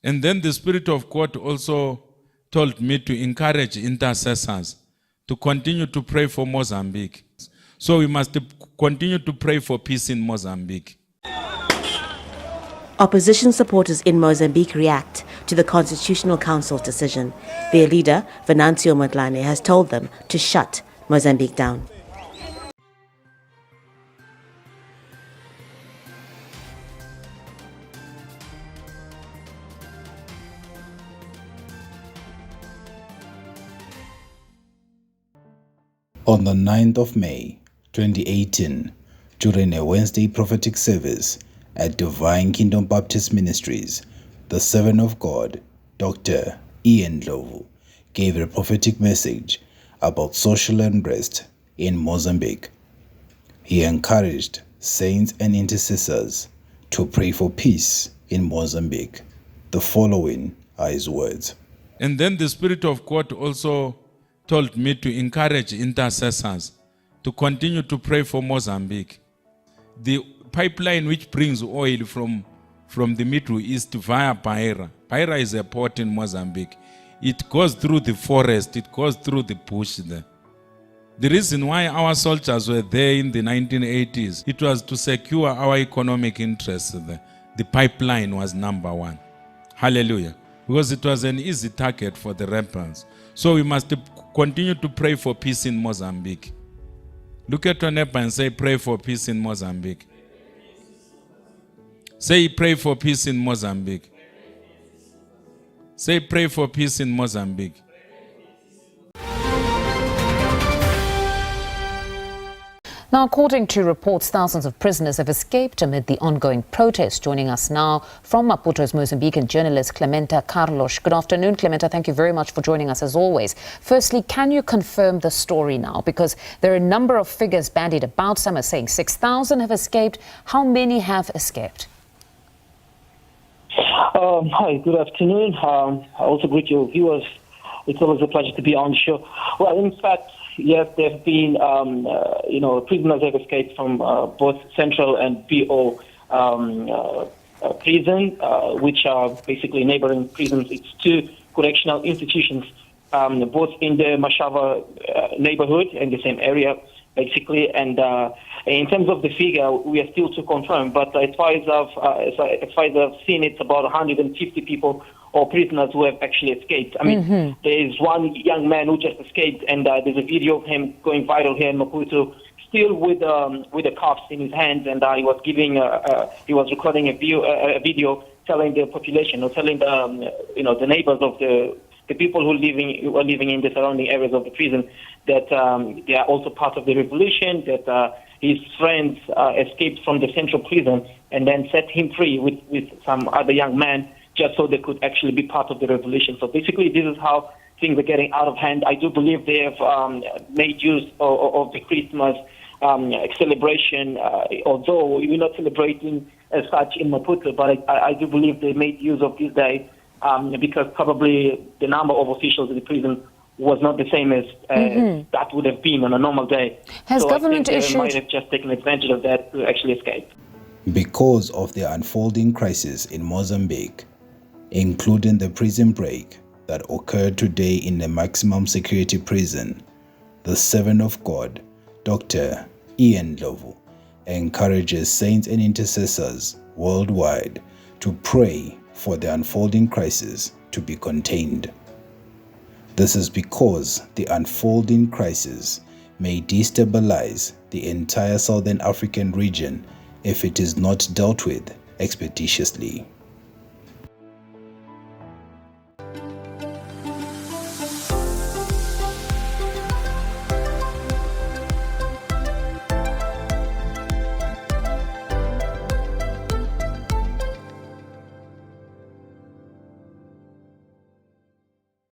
And then the Spirit of God also told me to encourage intercessors to continue to pray for Mozambique. So we must continue to pray for peace in Mozambique. Opposition supporters in Mozambique react to the Constitutional Council's decision. Their leader, Venancio Mondlane, has told them to shut Mozambique down. On the 9th of May, 2018, during a Wednesday prophetic service at Divine Kingdom Baptist Ministries, the servant of God, Dr. Ndlovu, gave a prophetic message about social unrest in Mozambique. He encouraged saints and intercessors to pray for peace in Mozambique. The following are his words. And then the Spirit of God also told me to encourage intercessors to continue to pray for Mozambique. The pipeline which brings oil from the Middle East via Beira. Beira is a port in Mozambique. It goes through the forest, it goes through the bush there. The reason why our soldiers were there in the 1980s, it was to secure our economic interests there. The pipeline was number one. Hallelujah. Because it was an easy target for the rebels. So we must continue to pray for peace in Mozambique. Look at your neighbor and say, pray for peace in Mozambique. Say, pray for peace in Mozambique. Say, pray for peace in Mozambique. Now, according to reports, thousands of prisoners have escaped amid the ongoing protests. Joining us now from Maputo's Mozambican journalist Clementa Carlos. Good afternoon, Clementa. Thank you very much for joining us as always. Firstly, can you confirm the story now? Because there are a number of figures bandied about. Some are saying 6,000 have escaped. How many have escaped? Hi, good afternoon. I also greet your viewers. It's always a pleasure to be on the show. Well, in fact, yes, there have been, prisoners have escaped from both Central and BO prison, which are basically neighboring prisons. It's two correctional institutions, both in the Mashava neighborhood in the same area, basically. And in terms of the figure, we are still to confirm. But as far as I've seen, it's about 150 people or prisoners who have actually escaped. I mean, there's one young man who just escaped, and there's a video of him going viral here in Maputo, still with the cuffs in his hands, and he was giving, he was recording a video telling the population, or telling the neighbors of the people who are living in the surrounding areas of the prison that they are also part of the revolution, that his friends escaped from the central prison and then set him free with some other young man, just so they could actually be part of the revolution. So basically, this is how things are getting out of hand. I do believe they have made use of the Christmas celebration, although we're not celebrating as such in Maputo, but I do believe they made use of this day because probably the number of officials in the prison was not the same as that would have been on a normal day. Has government they might have just taken advantage of that to actually escape. Because of the unfolding crisis in Mozambique, including the prison break that occurred today in the maximum security prison, the servant of God, Dr. Ndlovu, encourages saints and intercessors worldwide to pray for the unfolding crisis to be contained. This is because the unfolding crisis may destabilize the entire Southern African region if it is not dealt with expeditiously.